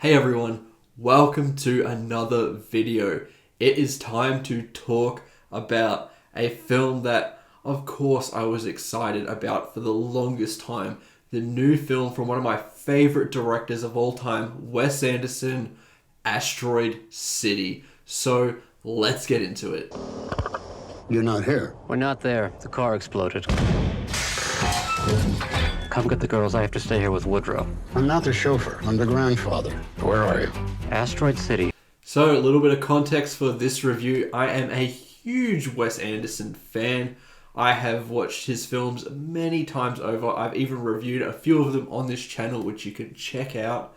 Hey everyone, welcome to another video. It is time to talk about a film that, of course, I was excited about for the longest time. The new film from one of my favorite directors of all time, Wes Anderson, Asteroid City. So let's get into it. You're not here. We're not there. The car exploded. Come get the girls. I have to stay here with Woodrow. I'm not the chauffeur. I'm the grandfather. Where are you? Asteroid City. So a little bit of context for this review. I am a huge Wes Anderson fan. I have watched his films many times over. I've even reviewed a few of them on this channel, which you can check out.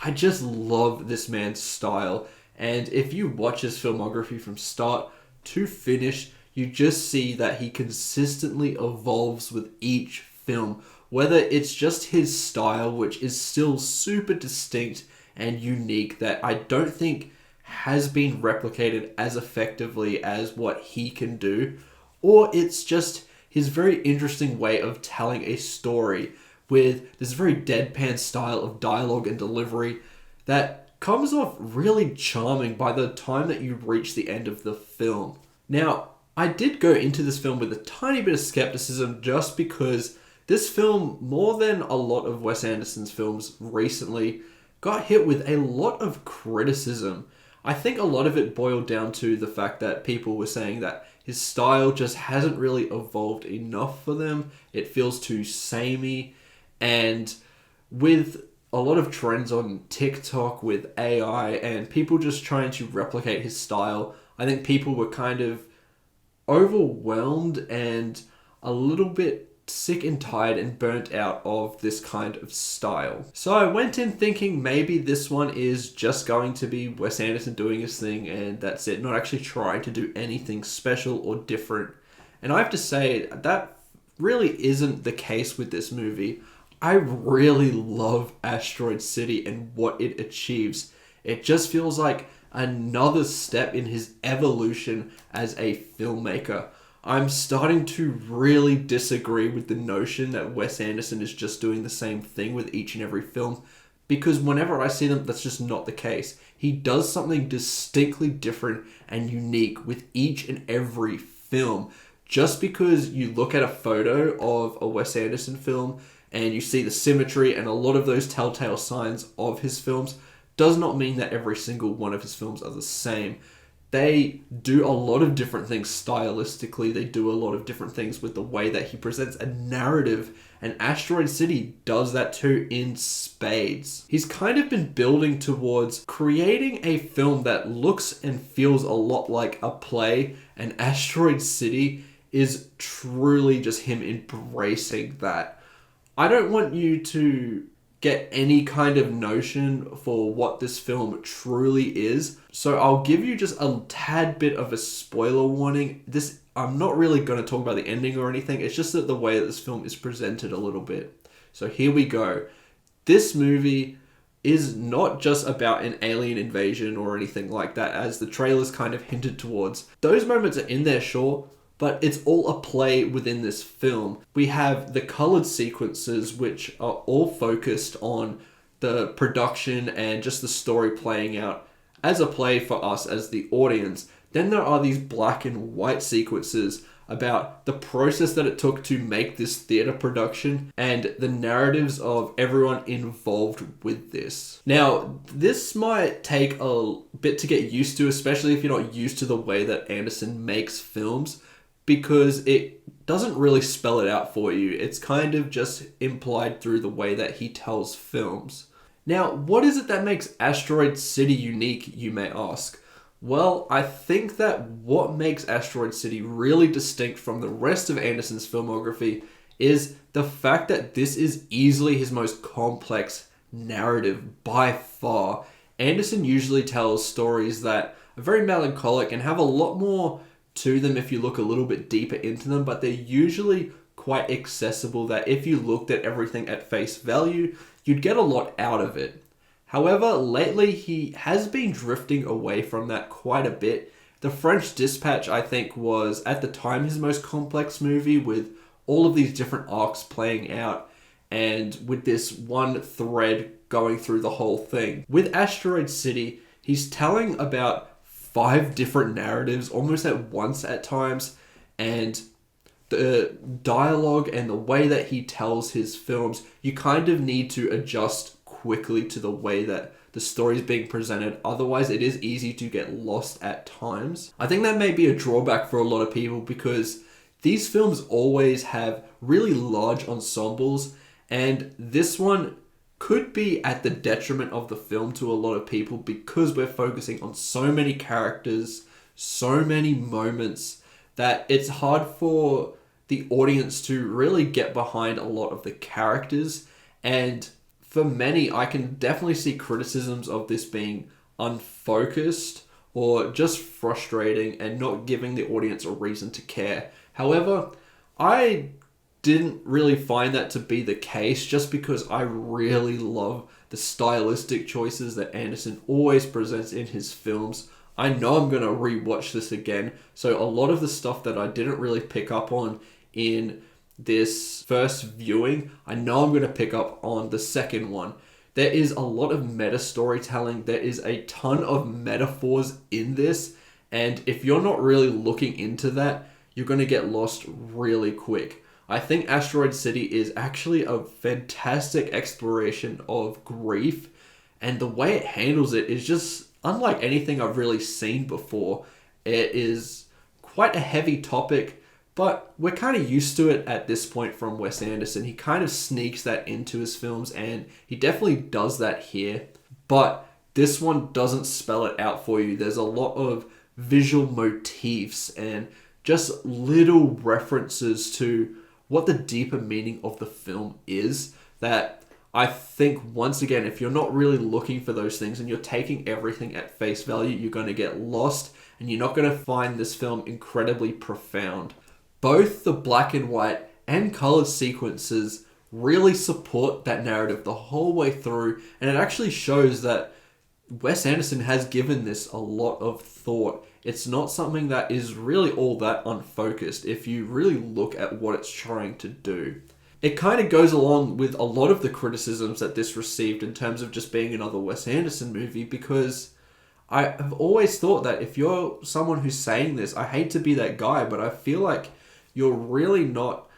I just love this man's style. And if you watch his filmography from start to finish, you just see that he consistently evolves with each film. Whether it's just his style, which is still super distinct and unique, that I don't think has been replicated as effectively as what he can do, or it's just his very interesting way of telling a story with this very deadpan style of dialogue and delivery that comes off really charming by the time that you reach the end of the film. Now, I did go into this film with a tiny bit of skepticism just because this film, more than a lot of Wes Anderson's films recently, got hit with a lot of criticism. I think a lot of it boiled down to the fact that people were saying that his style just hasn't really evolved enough for them. It feels too samey. And with a lot of trends on TikTok with AI and people just trying to replicate his style, I think people were kind of overwhelmed and a little bit sick and tired and burnt out of this kind of style. So I went in thinking maybe this one is just going to be Wes Anderson doing his thing and that's it, not actually trying to do anything special or different. And I have to say that really isn't the case with this movie. I really love Asteroid City and what it achieves. It just feels like another step in his evolution as a filmmaker. I'm starting to really disagree with the notion that Wes Anderson is just doing the same thing with each and every film, because whenever I see them, that's just not the case. He does something distinctly different and unique with each and every film. Just because you look at a photo of a Wes Anderson film and you see the symmetry and a lot of those telltale signs of his films does not mean that every single one of his films are the same. They do a lot of different things stylistically. They do a lot of different things with the way that he presents a narrative. And Asteroid City does that too in spades. He's kind of been building towards creating a film that looks and feels a lot like a play. And Asteroid City is truly just him embracing that. I don't want you to get any kind of notion for what this film truly is. So I'll give you just a tad bit of a spoiler warning. I'm not really going to talk about the ending or anything. It's just that the way that this film is presented a little bit. So here we go. This movie is not just about an alien invasion or anything like that, as the trailers kind of hinted towards. Those moments are in there, sure, but it's all a play within this film. We have the colored sequences, which are all focused on the production and just the story playing out as a play for us as the audience. Then there are these black and white sequences about the process that it took to make this theater production and the narratives of everyone involved with this. Now, this might take a bit to get used to, especially if you're not used to the way that Anderson makes films, because it doesn't really spell it out for you. It's kind of just implied through the way that he tells films. Now, what is it that makes Asteroid City unique, you may ask? Well, I think that what makes Asteroid City really distinct from the rest of Anderson's filmography is the fact that this is easily his most complex narrative by far. Anderson usually tells stories that are very melancholic and have a lot more to them if you look a little bit deeper into them, but they're usually quite accessible, that if you looked at everything at face value, you'd get a lot out of it. However, lately he has been drifting away from that quite a bit. The French Dispatch, I think, was at the time his most complex movie, with all of these different arcs playing out and with this one thread going through the whole thing. With Asteroid City, he's telling about 5 different narratives almost at once at times, and the dialogue and the way that he tells his films, you kind of need to adjust quickly to the way that the story is being presented. Otherwise, it is easy to get lost at times. I think that may be a drawback for a lot of people because these films always have really large ensembles, and this one could be at the detriment of the film to a lot of people because we're focusing on so many characters, so many moments, that it's hard for the audience to really get behind a lot of the characters. And for many, I can definitely see criticisms of this being unfocused or just frustrating and not giving the audience a reason to care. However, I didn't really find that to be the case just because I really love the stylistic choices that Anderson always presents in his films. I know I'm going to rewatch this again, so a lot of the stuff that I didn't really pick up on in this first viewing, I know I'm going to pick up on the second one. There is a lot of meta storytelling. There is a ton of metaphors in this, and if you're not really looking into that, you're going to get lost really quick. I think Asteroid City is actually a fantastic exploration of grief, and the way it handles it is just unlike anything I've really seen before. It is quite a heavy topic, but we're kind of used to it at this point from Wes Anderson. He kind of sneaks that into his films, and he definitely does that here. But this one doesn't spell it out for you. There's a lot of visual motifs and just little references to what the deeper meaning of the film is that I think, once again, if you're not really looking for those things and you're taking everything at face value, you're going to get lost and you're not going to find this film incredibly profound. Both the black and white and colored sequences really support that narrative the whole way through, and it actually shows that Wes Anderson has given this a lot of thought. It's not something that is really all that unfocused if you really look at what it's trying to do. It kind of goes along with a lot of the criticisms that this received in terms of just being another Wes Anderson movie, because I have always thought that if you're someone who's saying this, I hate to be that guy, but I feel like you're really not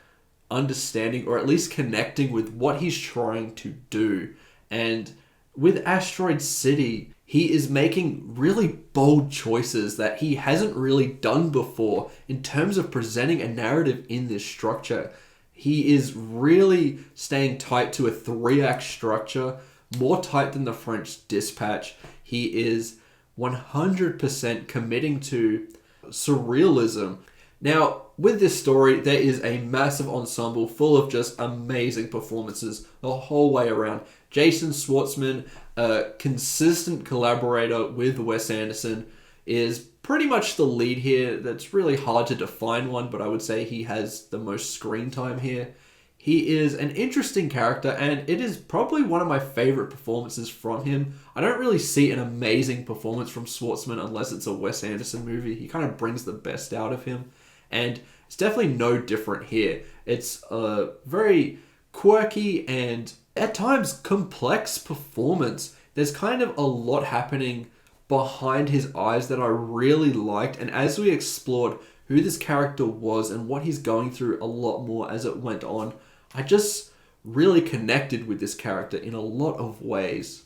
understanding or at least connecting with what he's trying to do. And with Asteroid City, he is making really bold choices that he hasn't really done before in terms of presenting a narrative in this structure. He is really staying tight to a 3-act structure, more tight than the French Dispatch. He is 100% committing to surrealism. Now, with this story, there is a massive ensemble full of just amazing performances the whole way around. Jason Schwartzman, a consistent collaborator with Wes Anderson, is pretty much the lead here. That's really hard to define one, but I would say he has the most screen time here. He is an interesting character, and it is probably one of my favorite performances from him. I don't really see an amazing performance from Schwartzman unless it's a Wes Anderson movie. He kind of brings the best out of him, and it's definitely no different here. It's a very quirky and at times complex performance. There's kind of a lot happening behind his eyes that I really liked, and as we explored who this character was and what he's going through a lot more as it went on, I just really connected with this character in a lot of ways.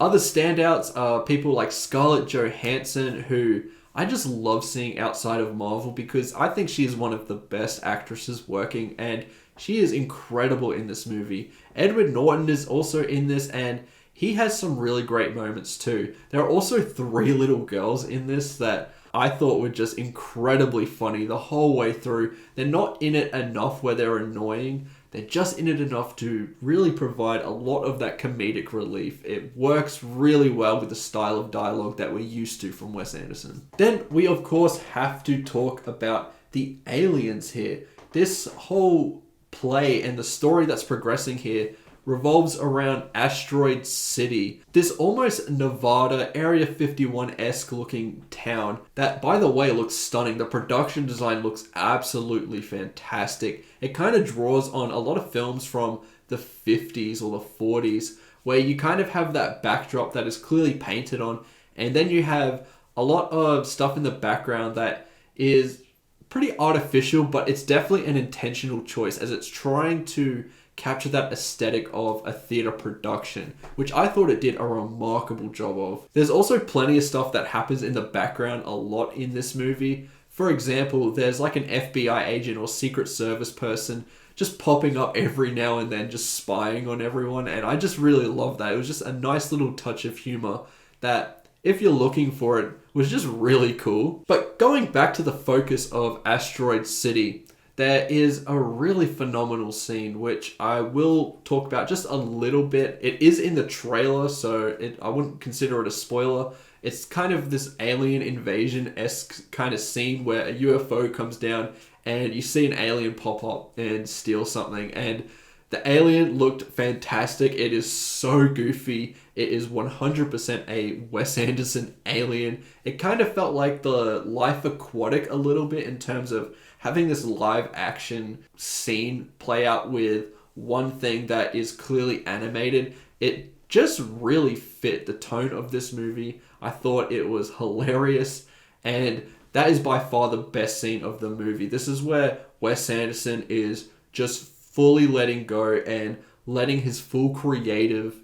Other standouts are people like Scarlett Johansson, who I just love seeing outside of Marvel because I think she is one of the best actresses working, and she is incredible in this movie. Edward Norton is also in this, and he has some really great moments too. There are also 3 little girls in this that I thought were just incredibly funny the whole way through. They're not in it enough where they're annoying. They're just in it enough to really provide a lot of that comedic relief. It works really well with the style of dialogue that we're used to from Wes Anderson. Then we of course have to talk about the aliens here. This whole play and the story that's progressing here revolves around Asteroid City, this almost Nevada Area 51-esque looking town that, by the way, looks stunning. The production design looks absolutely fantastic. It kind of draws on a lot of films from the 50s or the 40s where you kind of have that backdrop that is clearly painted on, and then you have a lot of stuff in the background that is pretty artificial, but it's definitely an intentional choice as it's trying to capture that aesthetic of a theater production, which I thought it did a remarkable job of. There's also plenty of stuff that happens in the background a lot in this movie. For example, there's like an FBI agent or Secret Service person just popping up every now and then, just spying on everyone, and I just really love that. It was just a nice little touch of humor that, if you're looking for it, was just really cool. But going back to the focus of Asteroid City, there is a really phenomenal scene, which I will talk about just a little bit. It is in the trailer, so I wouldn't consider it a spoiler. It's kind of this alien invasion-esque kind of scene where a UFO comes down and you see an alien pop up and steal something. And the alien looked fantastic. It is so goofy. It is 100% a Wes Anderson alien. It kind of felt like the Life Aquatic a little bit in terms of having this live action scene play out with one thing that is clearly animated. It just really fit the tone of this movie. I thought it was hilarious, and that is by far the best scene of the movie. This is where Wes Anderson is just fully letting go and letting his full creative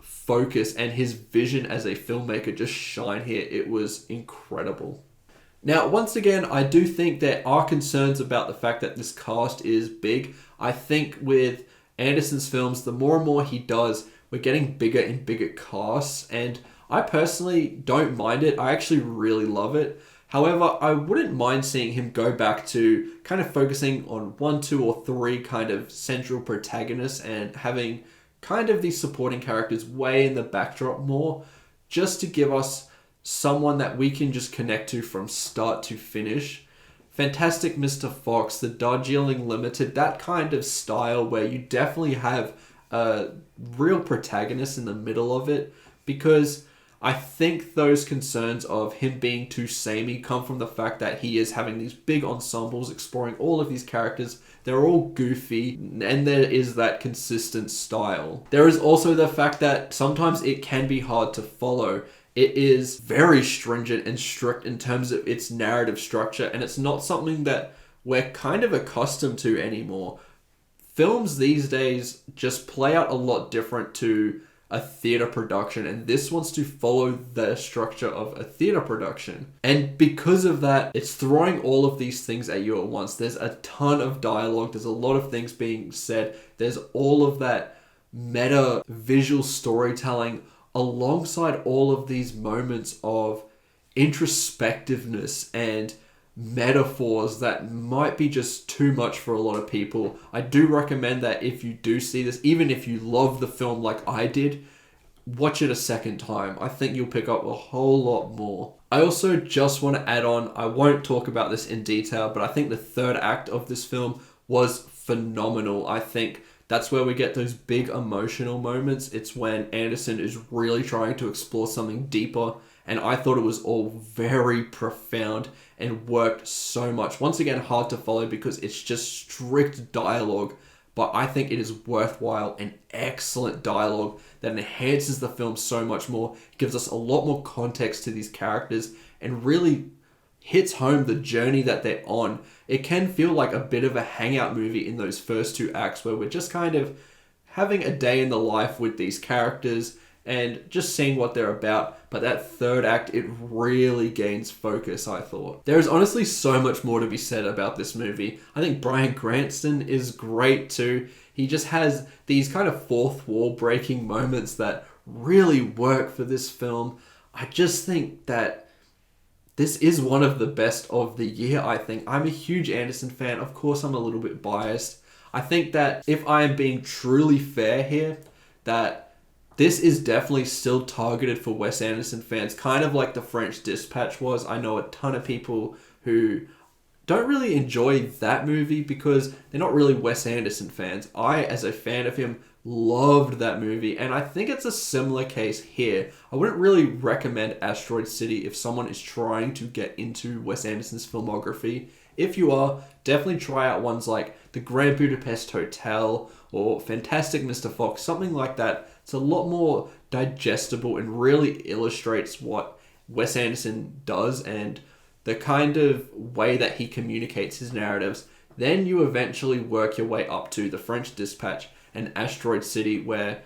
focus and his vision as a filmmaker just shine here. It was incredible. Now, once again, I do think there are concerns about the fact that this cast is big. I think with Anderson's films, the more and more he does, we're getting bigger and bigger casts, and I personally don't mind it. I actually really love it. However, I wouldn't mind seeing him go back to kind of focusing on 1, 2, or 3 kind of central protagonists and having kind of these supporting characters way in the backdrop more, just to give us someone that we can just connect to from start to finish. Fantastic Mr. Fox, the Darjeeling Limited, that kind of style where you definitely have a real protagonist in the middle of it, because I think those concerns of him being too samey come from the fact that he is having these big ensembles exploring all of these characters. They're all goofy, and there is that consistent style. There is also the fact that sometimes it can be hard to follow. It is very stringent and strict in terms of its narrative structure, and it's not something that we're kind of accustomed to anymore. Films these days just play out a lot different to a theater production, and this wants to follow the structure of a theater production. And because of that, it's throwing all of these things at you at once. There's a ton of dialogue, there's a lot of things being said, there's all of that meta visual storytelling alongside all of these moments of introspectiveness and metaphors that might be just too much for a lot of people. I do recommend that if you do see this, even if you love the film like I did, watch it a second time. I think you'll pick up a whole lot more. I also just want to add on, I won't talk about this in detail, but I think the third act of this film was phenomenal. I think that's where we get those big emotional moments. It's when Anderson is really trying to explore something deeper, and I thought it was all very profound and worked so much. Once again, hard to follow because it's just strict dialogue, but I think it is worthwhile and excellent dialogue that enhances the film so much more, gives us a lot more context to these characters, and really hits home the journey that they're on. It can feel like a bit of a hangout movie in those first 2 acts where we're just kind of having a day in the life with these characters and just seeing what they're about. But that third act, it really gains focus, I thought. There is honestly so much more to be said about this movie. I think Bryan Cranston is great too. He just has these kind of fourth wall breaking moments that really work for this film. I just think that this is one of the best of the year, I think. I'm a huge Anderson fan. Of course, I'm a little bit biased. I think that if I am being truly fair here, that this is definitely still targeted for Wes Anderson fans, kind of like The French Dispatch was. I know a ton of people who don't really enjoy that movie because they're not really Wes Anderson fans. I, as a fan of him, loved that movie, and I think it's a similar case here. I wouldn't really recommend Asteroid City if someone is trying to get into Wes Anderson's filmography. If you are, definitely try out ones like The Grand Budapest Hotel or Fantastic Mr. Fox, something like that It's a lot more digestible and really illustrates what Wes Anderson does and the kind of way that he communicates his narratives. Then you eventually work your way up to The French Dispatch and Asteroid City, where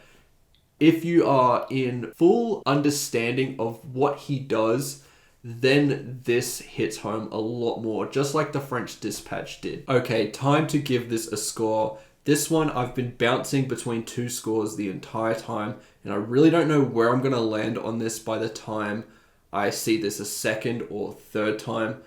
if you are in full understanding of what he does, then this hits home a lot more, just like The French Dispatch did. Okay, time to give this a score. This one, I've been bouncing between two scores the entire time, and I really don't know where I'm going to land on this by the time I see this a second or third time,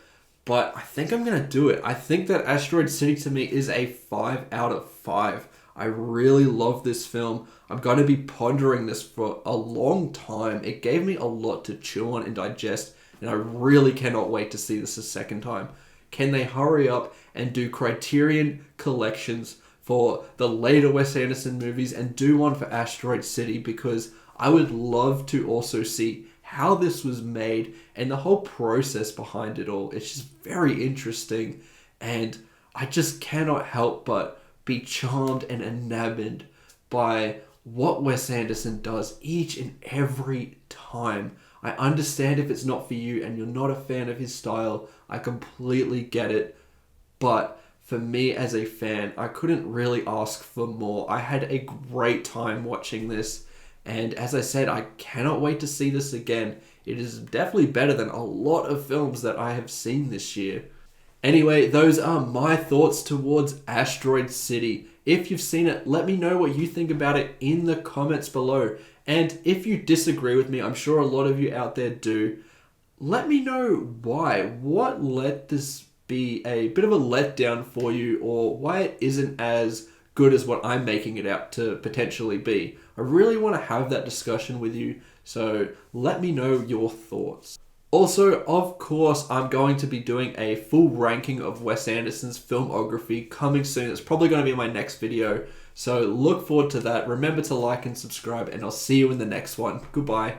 but I think I'm going to do it. I think that Asteroid City to me is a 5 out of 5. I really love this film. I'm going to be pondering this for a long time. It gave me a lot to chew on and digest, and I really cannot wait to see this a second time. Can they hurry up and do Criterion collections for the later Wes Anderson movies and do one for Asteroid City? Because I would love to also see how this was made and the whole process behind it all. It's just very interesting, and I just cannot help but be charmed and enamored by what Wes Anderson does each and every time. I understand if it's not for you and you're not a fan of his style. I completely get it. But for me as a fan, I couldn't really ask for more. I had a great time watching this. And as I said, I cannot wait to see this again. It is definitely better than a lot of films that I have seen this year. Anyway, those are my thoughts towards Asteroid City. If you've seen it, let me know what you think about it in the comments below. And if you disagree with me, I'm sure a lot of you out there do, let me know why. What let this be a bit of a letdown for you, or why it isn't as good as what I'm making it out to potentially be. I really want to have that discussion with you, so let me know your thoughts. Also, of course, I'm going to be doing a full ranking of Wes Anderson's filmography coming soon. It's probably going to be my next video, so look forward to that. Remember to like and subscribe, and I'll see you in the next one. Goodbye.